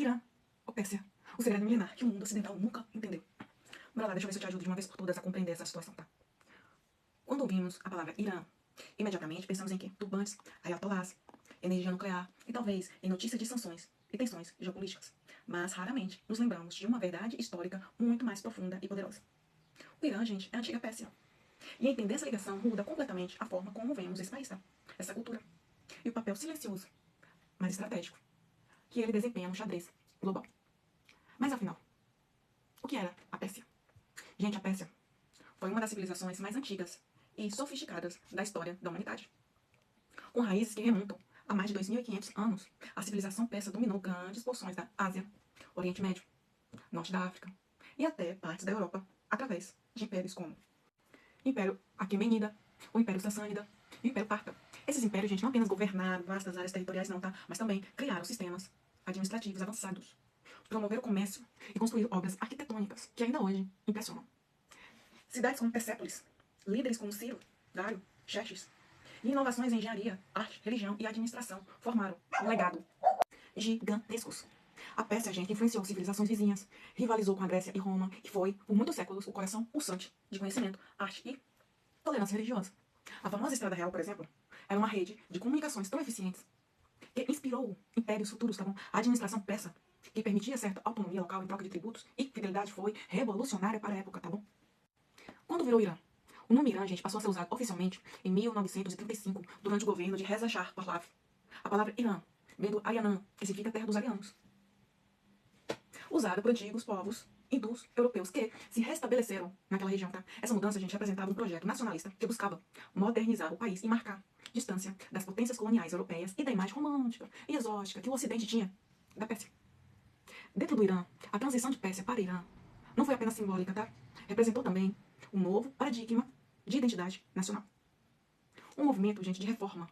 Irã ou Pérsia? O segredo milenar que o mundo ocidental nunca entendeu. Bora lá, deixa eu ver se eu te ajudo de uma vez por todas a compreender essa situação, tá? Quando ouvimos a palavra Irã, imediatamente pensamos em quê? Turbantes, ayatollahs, energia nuclear e talvez em notícias de sanções e tensões geopolíticas. Mas raramente nos lembramos de uma verdade histórica muito mais profunda e poderosa. O Irã, gente, é a antiga Pérsia. E entender essa ligação muda completamente a forma como vemos esse país, tá? Essa cultura. E o papel silencioso, mas estratégico, que ele desempenha no xadrez global. Mas afinal, o que era a Pérsia? Gente, a Pérsia foi uma das civilizações mais antigas e sofisticadas da história da humanidade. Com raízes que remontam a mais de 2.500 anos, a civilização persa dominou grandes porções da Ásia, Oriente Médio, Norte da África e até partes da Europa, através de impérios como o Império Aquemenida, o Império Sassânida e o Império Parta. Esses impérios, gente, não apenas governaram vastas áreas territoriais, não, tá? Mas também criaram sistemas administrativos avançados, promoveram o comércio e construíram obras arquitetônicas que ainda hoje impressionam. Cidades como Persépolis, líderes como Ciro, Dário, Xerxes, e inovações em engenharia, arte, religião e administração formaram um legado gigantescos. A Pérsia, gente, influenciou civilizações vizinhas, rivalizou com a Grécia e Roma, que foi, por muitos séculos, o coração pulsante de conhecimento, arte e tolerância religiosa. A famosa Estrada Real, por exemplo, era uma rede de comunicações tão eficientes que inspirou impérios futuros, tá bom? A administração persa, que permitia certa autonomia local em troca de tributos e fidelidade, foi revolucionária para a época, tá bom? Quando virou Irã? O nome Irã, gente, passou a ser usado oficialmente em 1935, durante o governo de Reza Shah Pahlavi. A palavra Irã vem do Arianã, que significa terra dos arianos, usada por antigos povos hindus europeus que se restabeleceram naquela região, tá? Essa mudança, gente, representava um projeto nacionalista que buscava modernizar o país e marcar distância das potências coloniais europeias e da imagem romântica e exótica que o Ocidente tinha da Pérsia. Dentro do Irã, a transição de Pérsia para Irã não foi apenas simbólica, tá? Representou também um novo paradigma de identidade nacional. Um movimento, gente, de reforma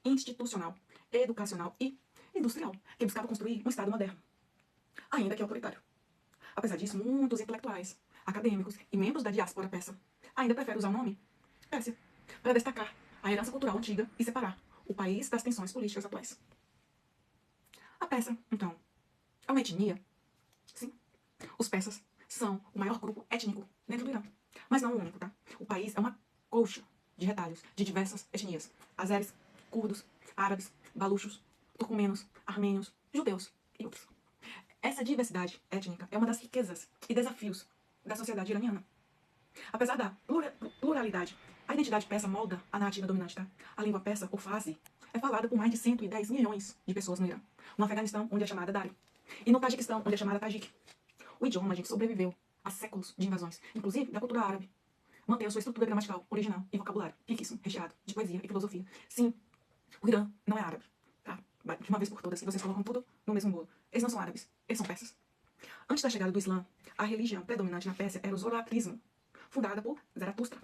institucional, educacional e industrial, que buscava construir um Estado moderno, ainda que autoritário. Apesar disso, muitos intelectuais, acadêmicos e membros da diáspora persa ainda preferem usar o nome Pérsia para destacar a herança cultural antiga e separar o país das tensões políticas atuais. A Pérsia, então, é uma etnia? Sim. Os persas são o maior grupo étnico dentro do Irã, mas não o único, tá? O país é uma colcha de retalhos de diversas etnias: azeres, curdos, árabes, baluchos, turcomenos, armênios, judeus e outros. Essa diversidade étnica é uma das riquezas e desafios da sociedade iraniana. Apesar da pluralidade, a identidade persa molda a narrativa dominante, tá? A língua persa, ou Farsi, é falada por mais de 110 milhões de pessoas no Irã. No Afeganistão, onde é chamada Dari. E no Tajiquistão, onde é chamada Tajik. O idioma, gente, sobreviveu a séculos de invasões, inclusive da cultura árabe. Mantém a sua estrutura gramatical original e vocabulário riquíssimo, recheado de poesia e filosofia. Sim, o Irã não é árabe, tá? De uma vez por todas, vocês colocam tudo no mesmo bolo. Eles não são árabes, eles são persas. Antes da chegada do Islã, a religião predominante na Pérsia era o zoroatrismo, fundada por Zaratustra,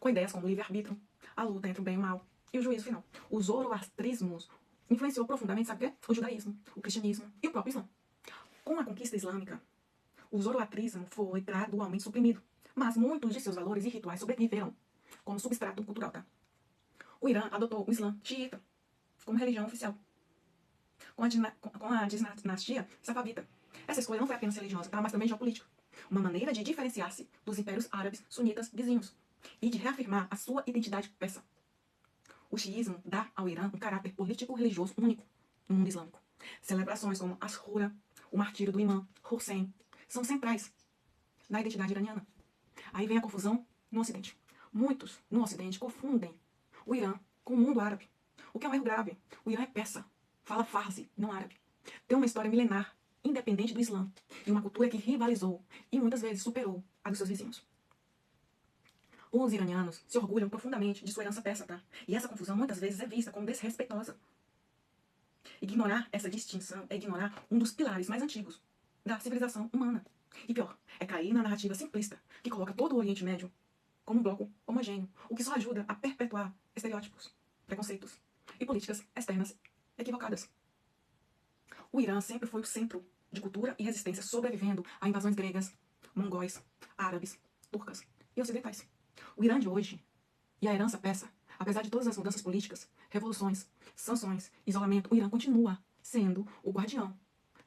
com ideias como o livre-arbítrio, a luta entre o bem e o mal e o juízo final. O zoroastrismo influenciou profundamente, sabe o quê? O judaísmo, o cristianismo e o próprio Islã. Com a conquista islâmica, o zoroatrismo foi gradualmente suprimido, mas muitos de seus valores e rituais sobreviveram como substrato cultural, tá? O Irã adotou o Islã xiita como religião oficial, com a dinastia safavita. Essa escolha não foi apenas religiosa, tá? Mas também geopolítica. Uma maneira de diferenciar-se dos impérios árabes sunitas vizinhos e de reafirmar a sua identidade persa. O xiismo dá ao Irã um caráter político-religioso único no mundo islâmico. Celebrações como Ashura, o martírio do imã Hussein, são centrais na identidade iraniana. Aí vem a confusão no Ocidente. Muitos no Ocidente confundem o Irã com o mundo árabe, o que é um erro grave. O Irã é persa, fala Farsi, não árabe. Tem uma história milenar, independente do Islã, e uma cultura que rivalizou e muitas vezes superou a dos seus vizinhos. Os iranianos se orgulham profundamente de sua herança persa, tá? E essa confusão muitas vezes é vista como desrespeitosa. Ignorar essa distinção é ignorar um dos pilares mais antigos da civilização humana. E pior, é cair na narrativa simplista, que coloca todo o Oriente Médio como um bloco homogêneo, o que só ajuda a perpetuar estereótipos, preconceitos e políticas externas equivocadas. O Irã sempre foi o centro de cultura e resistência, sobrevivendo a invasões gregas, mongóis, árabes, turcas e ocidentais. O Irã de hoje e a herança persa, apesar de todas as mudanças políticas, revoluções, sanções, isolamento, o Irã continua sendo o guardião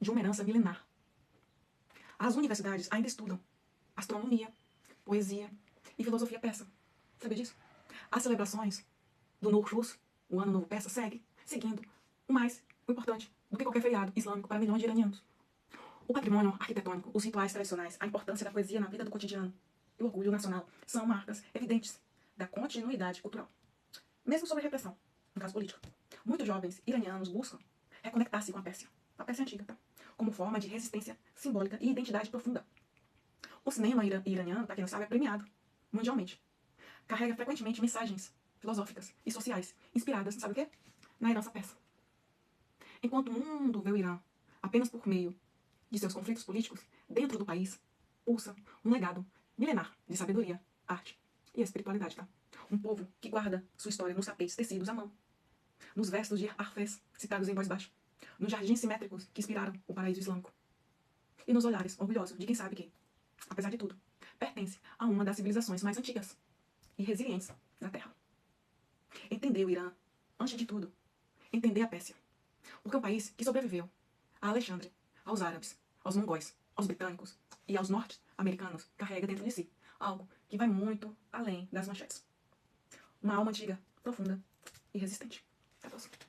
de uma herança milenar. As universidades ainda estudam astronomia, poesia e filosofia persa. Sabia disso? As celebrações do Nowruz, o Ano Novo Persa, seguindo o importante do que qualquer feriado islâmico para milhões de iranianos. O patrimônio arquitetônico, os rituais tradicionais, a importância da poesia na vida do cotidiano e o orgulho nacional são marcas evidentes da continuidade cultural. Mesmo sob a repressão, no caso político, muitos jovens iranianos buscam reconectar-se com a Pérsia antiga, tá? Como forma de resistência simbólica e identidade profunda. O cinema iraniano, para quem não sabe, é premiado mundialmente. Carrega frequentemente mensagens filosóficas e sociais inspiradas, sabe o quê? Na herança persa. Enquanto o mundo vê o Irã apenas por meio de seus conflitos políticos, dentro do país pulsa um legado milenar de sabedoria, arte e espiritualidade, tá? Um povo que guarda sua história nos tapetes tecidos à mão, nos versos de Hafez, citados em voz baixa, nos jardins simétricos que inspiraram o paraíso islâmico, e nos olhares orgulhosos de quem sabe que, apesar de tudo, pertence a uma das civilizações mais antigas e resilientes da Terra. Entender o Irã, antes de tudo, entender a Pérsia, porque é um país que sobreviveu a Alexandre, aos árabes, aos mongóis, aos britânicos e aos norte-americanos, carrega dentro de si algo que vai muito além das manchetes. Uma alma antiga, profunda e resistente. Até a próxima.